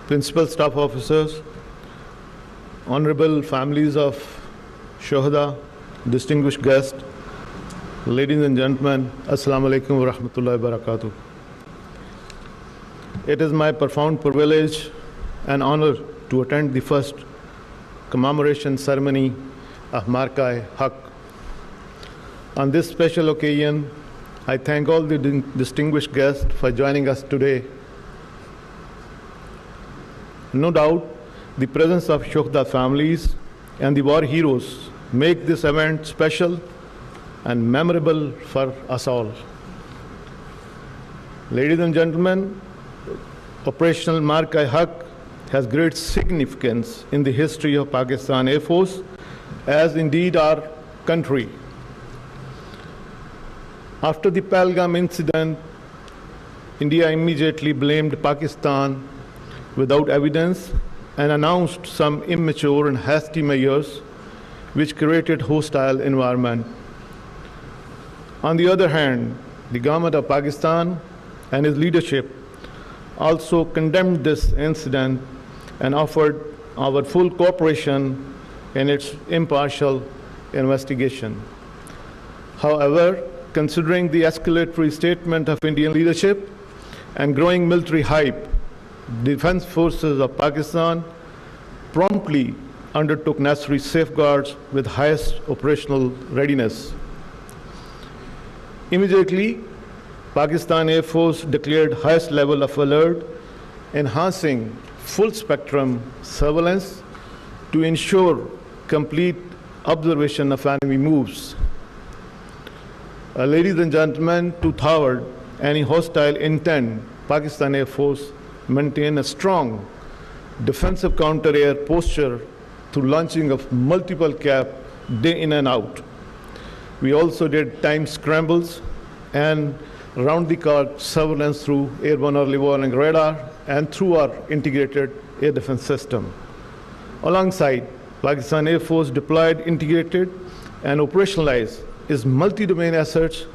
principal staff officers, honorable families of Shohada, distinguished guests, ladies and gentlemen, Assalamu alaikum wa rahmatullahi wa barakatuh. It is my profound privilege and honor to attend the first commemoration ceremony of Marka-e-Haq. On this special occasion, I thank all the distinguished guests for joining us today. No doubt, the presence of Shohada families and the war heroes make this event special and memorable for us all. Ladies and gentlemen, Operational Marka-e-Haq has great significance in the history of Pakistan Air Force, as indeed our country. After the Pahalgam incident, India immediately blamed Pakistan without evidence and announced some immature and hasty measures which created hostile environment. On the other hand, the government of Pakistan and its leadership also condemned this incident and offered our full cooperation in its impartial investigation. However, considering the escalatory statement of Indian leadership and growing military hype, defense forces of Pakistan promptly undertook necessary safeguards with highest operational readiness. Immediately, Pakistan Air Force declared highest level of alert, enhancing full spectrum surveillance to ensure complete observation of enemy moves. Ladies and gentlemen, to thwart any hostile intent, Pakistan Air Force maintained a strong defensive counter-air posture through launching of multiple CAP day in and out. We also did timed scrambles and round-the-clock surveillance through airborne early warning radar and through our integrated air defense system. Alongside, Pakistan Air Force deployed, integrated, and operationalized its multi-domain assets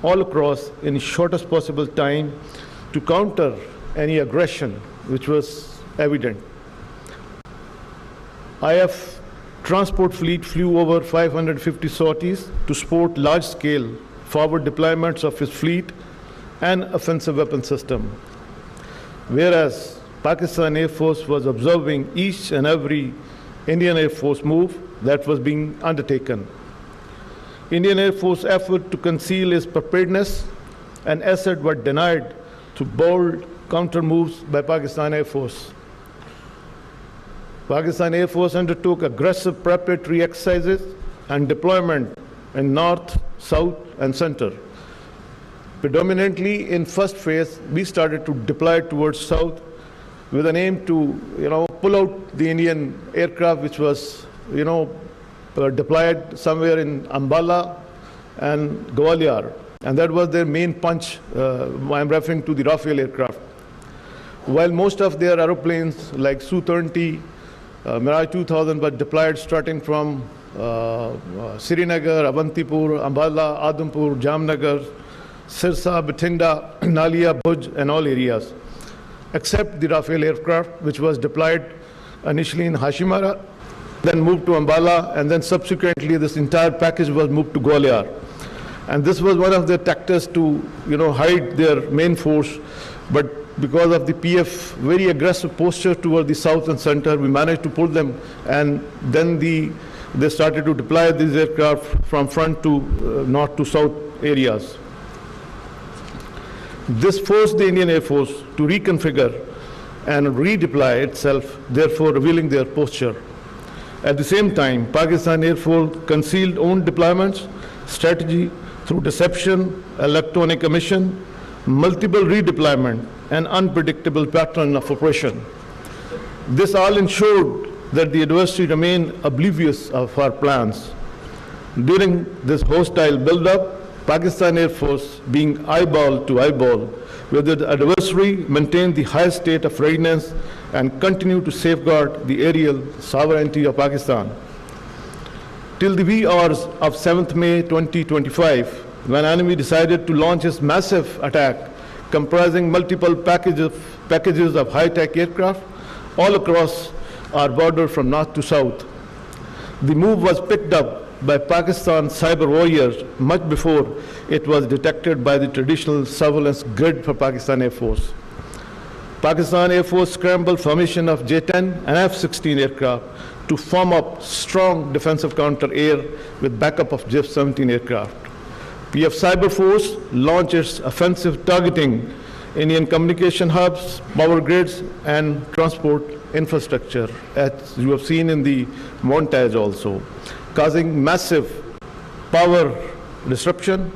all across in shortest possible time to counter any aggression which was evident. IF transport fleet flew over 550 sorties to support large-scale forward deployments of its fleet and offensive weapon system, whereas Pakistan Air Force was observing each and every Indian Air Force move that was being undertaken. Indian Air Force effort to conceal its preparedness and asset were denied through bold counter moves by Pakistan Air Force. Pakistan Air Force undertook aggressive preparatory exercises and deployment in north, south, and center. Predominantly in first phase, we started to deploy towards south with an aim to, pull out the Indian aircraft which was, deployed somewhere in Ambala and Gwalior, and that was their main punch. I'm referring to the Rafale aircraft. While most of their aeroplanes like Su-30, Mirage 2000 were deployed starting from Srinagar, Avantipur, Ambala, Adampur, Jamnagar, Sirsa, Bathinda, Nalia, Bhuj, and all areas, except the Rafale aircraft, which was deployed initially in Hashimara, then moved to Ambala, and then subsequently this entire package was moved to Gwalior. And this was one of their tactics to, hide their main force, but because of the PF very aggressive posture toward the south and center, we managed to pull them, and then they started to deploy these aircraft from front to north to south areas. This forced the Indian Air Force to reconfigure and redeploy itself, therefore revealing their posture. At the same time, Pakistan Air Force concealed own deployments, strategy through deception, electronic emission, multiple redeployment, and unpredictable pattern of operation. This all ensured that the adversary remained oblivious of our plans. During this hostile buildup, Pakistan Air Force, being eyeball to eyeball with the adversary, maintained the highest state of readiness and continued to safeguard the aerial sovereignty of Pakistan. Till the wee hours of 7th May 2025, when enemy decided to launch his massive attack comprising multiple packages of high-tech aircraft, all across our border from north to south. The move was picked up by Pakistan's cyber warriors much before it was detected by the traditional surveillance grid for Pakistan Air Force. Pakistan Air Force scrambled formation of J-10 and F-16 aircraft to form up strong defensive counter-air with backup of J-17 aircraft. PF Cyber Force launched its offensive targeting Indian communication hubs, power grids, and transport infrastructure, as you have seen in the montage also, causing massive power disruption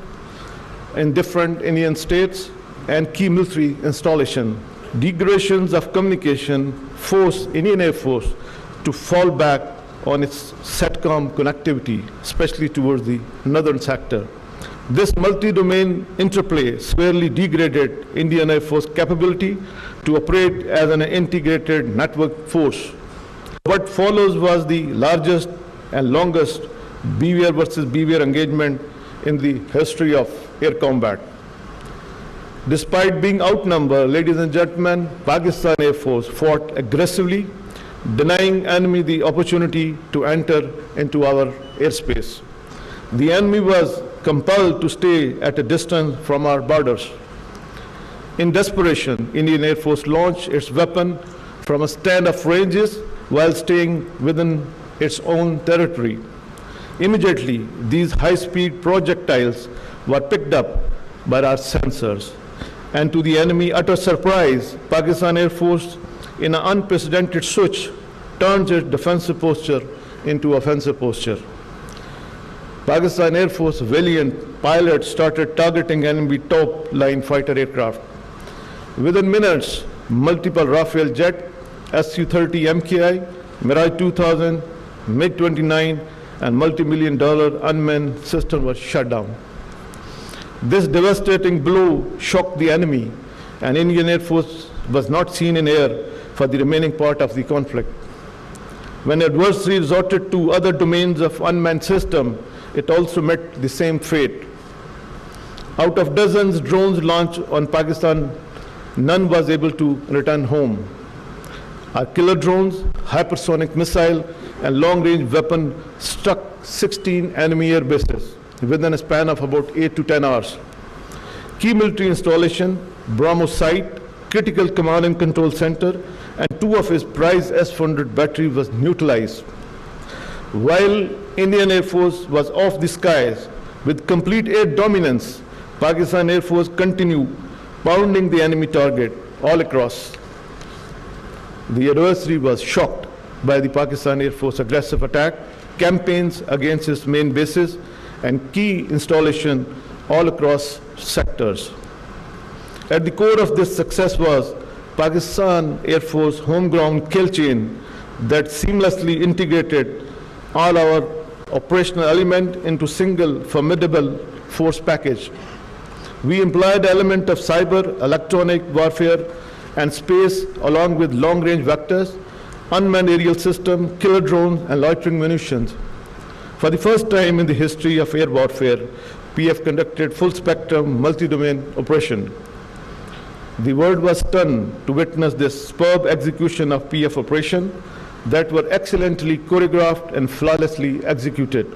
in different Indian states and key military installation. Degradations of communication forced Indian Air Force to fall back on its SATCOM connectivity, especially towards the northern sector. This multi-domain interplay severely degraded Indian Air Force capability to operate as an integrated network force. What follows was the largest and longest BVR versus BVR engagement in the history of air combat. Despite being outnumbered, ladies and gentlemen, Pakistan Air Force fought aggressively, denying enemy the opportunity to enter into our airspace. The enemy was compelled to stay at a distance from our borders. In desperation, Indian Air Force launched its weapon from a standoff ranges while staying within its own territory. Immediately, these high-speed projectiles were picked up by our sensors. And to the enemy utter surprise, Pakistan Air Force, in an unprecedented switch, turns its defensive posture into offensive posture. Pakistan Air Force valiant pilots started targeting enemy top-line fighter aircraft. Within minutes, multiple Rafale jet, Su-30 MKI, Mirage 2000, MiG-29, and multi-million-dollar unmanned system were shut down. This devastating blow shocked the enemy, and Indian Air Force was not seen in air for the remaining part of the conflict. When adversary resorted to other domains of unmanned system, it also met the same fate. Out of dozens drones launched on Pakistan, none was able to return home. Our killer drones, hypersonic missile, and long-range weapon struck 16 enemy air bases within a span of about 8 to 10 hours. Key military installation, BrahMos site, critical command and control center, and 2 of his prized S-400 battery was neutralized. While Indian Air Force was off the skies with complete air dominance, Pakistan Air Force continued pounding the enemy target all across. The adversary was shocked by the Pakistan Air Force aggressive attack, campaigns against its main bases, and key installation all across sectors. At the core of this success was Pakistan Air Force homegrown kill chain that seamlessly integrated all our operational element into single formidable force package. We employed the element of cyber, electronic warfare, and space along with long-range vectors, unmanned aerial system, killer drones, and loitering munitions. For the first time in the history of air warfare, PF conducted full-spectrum, multi-domain operation. The world was stunned to witness this superb execution of PF operation that were excellently choreographed and flawlessly executed.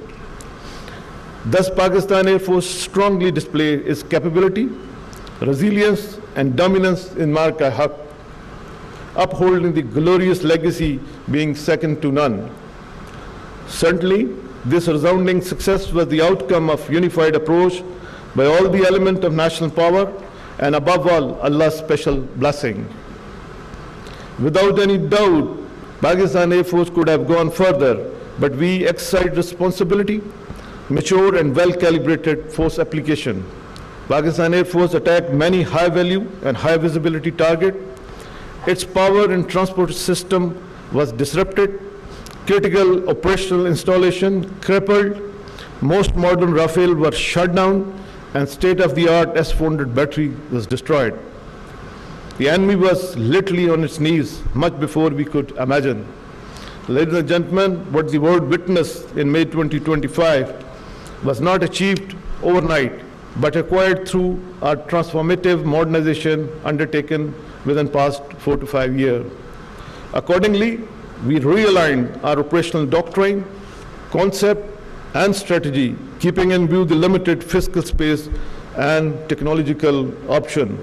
Thus, Pakistan Air Force strongly displayed its capability, resilience, and dominance in Marka-e-Haq, upholding the glorious legacy being second to none. Certainly, this resounding success was the outcome of unified approach by all the elements of national power and above all, Allah's special blessing. Without any doubt, Pakistan Air Force could have gone further, but we exercised responsibility, mature and well-calibrated force application. Pakistan Air Force attacked many high-value and high-visibility targets. Its power and transport system was disrupted, critical operational installation crippled, most modern Rafale were shut down, and state-of-the-art S-400 battery was destroyed. The enemy was literally on its knees much before we could imagine. Ladies and gentlemen, what the world witnessed in May 2025 was not achieved overnight, but acquired through our transformative modernization undertaken within past 4 to 5 years. Accordingly, we realigned our operational doctrine, concept, and strategy, keeping in view the limited fiscal space and technological option.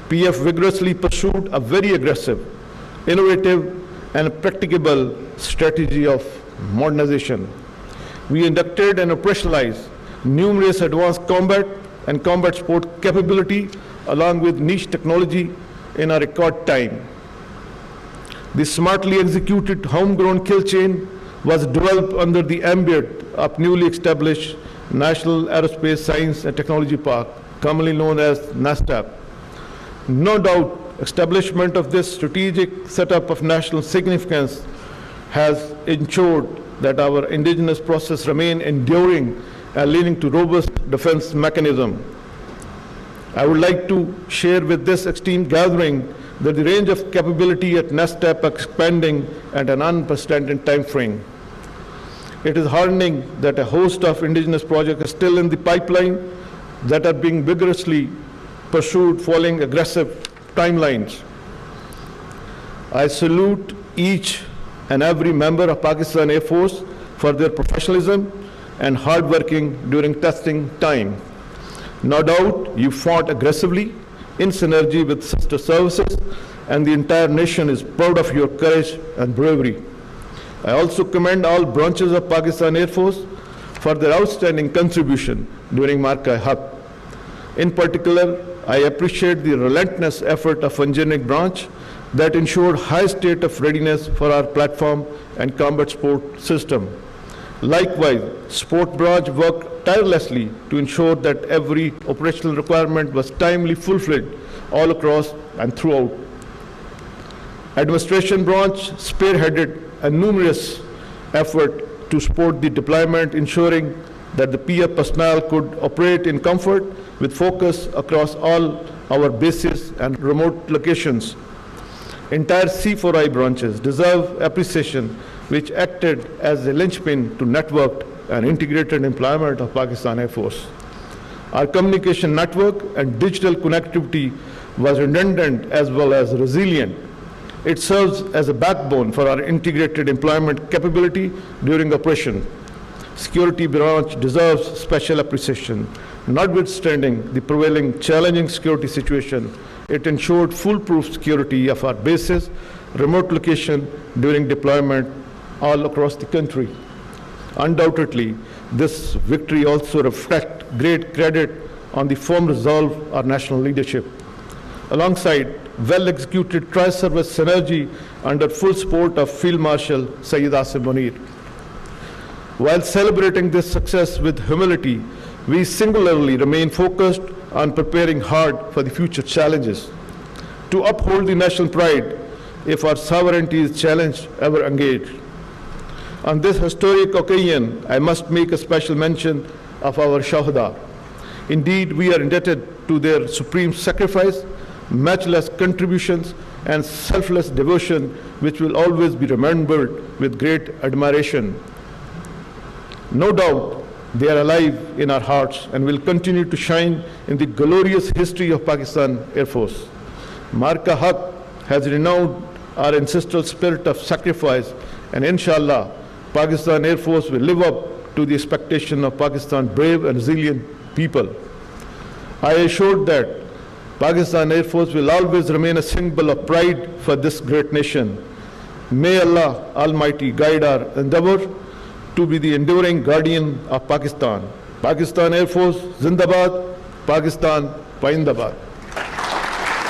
PF vigorously pursued a very aggressive, innovative, and practicable strategy of modernization. We inducted and operationalized numerous advanced combat and combat sport capability along with niche technology in a record time. The smartly executed homegrown kill chain was developed under the ambit of newly established National Aerospace Science and Technology Park, commonly known as NASTAP. No doubt, establishment of this strategic setup of national significance has ensured that our indigenous process remain enduring and leading to robust defense mechanism. I would like to share with this esteemed gathering that the range of capability at NASTAP expanding at an unprecedented time frame. It is heartening that a host of indigenous projects are still in the pipeline that are being vigorously pursued following aggressive timelines. I salute each and every member of Pakistan Air Force for their professionalism and hard working during testing time. No doubt you fought aggressively in synergy with sister services, and the entire nation is proud of your courage and bravery. I also commend all branches of Pakistan Air Force for their outstanding contribution during Marka-e-Haq. In particular, I appreciate the relentless effort of engineering branch that ensured high state of readiness for our platform and combat sport system. Likewise, sport branch worked tirelessly to ensure that every operational requirement was timely fulfilled all across and throughout. Administration branch spearheaded a numerous effort to support the deployment, ensuring that the PF personnel could operate in comfort with focus across all our bases and remote locations. Entire C4I branches deserve appreciation, which acted as a linchpin to networked and integrated employment of Pakistan Air Force. Our communication network and digital connectivity was redundant as well as resilient. It serves as a backbone for our integrated employment capability during operation. Security branch deserves special appreciation. Notwithstanding the prevailing challenging security situation, it ensured foolproof security of our bases, remote location during deployment all across the country. Undoubtedly, this victory also reflects great credit on the firm resolve of our national leadership. Alongside well-executed tri-service synergy under full support of Field Marshal Sayyid Asim Munir. While celebrating this success with humility, we singularly remain focused on preparing hard for the future challenges. To uphold the national pride, if our sovereignty is challenged, ever engaged. On this historic occasion, I must make a special mention of our Shahada. Indeed, we are indebted to their supreme sacrifice, matchless contributions, and selfless devotion, which will always be remembered with great admiration. No doubt, they are alive in our hearts and will continue to shine in the glorious history of Pakistan Air Force. Marka-e-Haq has renowned our ancestral spirit of sacrifice, and inshallah, Pakistan Air Force will live up to the expectation of Pakistan's brave and resilient people. I assure that Pakistan Air Force will always remain a symbol of pride for this great nation. May Allah Almighty guide our endeavor to be the enduring guardian of Pakistan. Pakistan Air Force, Zindabad, Pakistan, Paindabad.